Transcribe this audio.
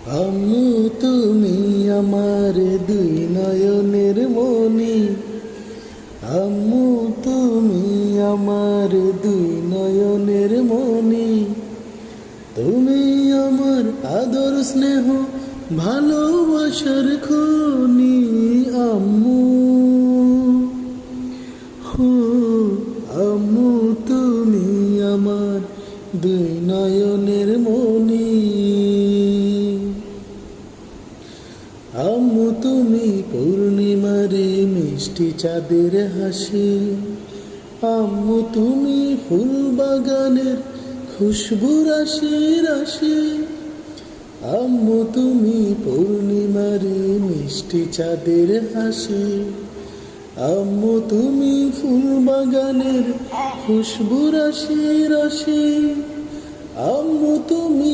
আম্মু তুমি আমার দুই নয়নের মনি, আম্মু তুমি আমার দুই নয়নের মনি, তুমি আমার আদর স্নেহ ভালোবাসার খনি। আম্মু হো, আম্মু তুমি আমার দুই নয়নের মনি। আম্মু তুমি পূর্ণিমারে মিষ্টি চাঁদের হাসি, আম্মু তুমি ফুল বাগানের খুশবু রাশি রাশি, আম্মু তুমি পূর্ণিমারে মিষ্টি চাঁদের হাসি, আম্মু তুমি ফুল বাগানের খুশবু রাশি রাশি, আম্মু তুমি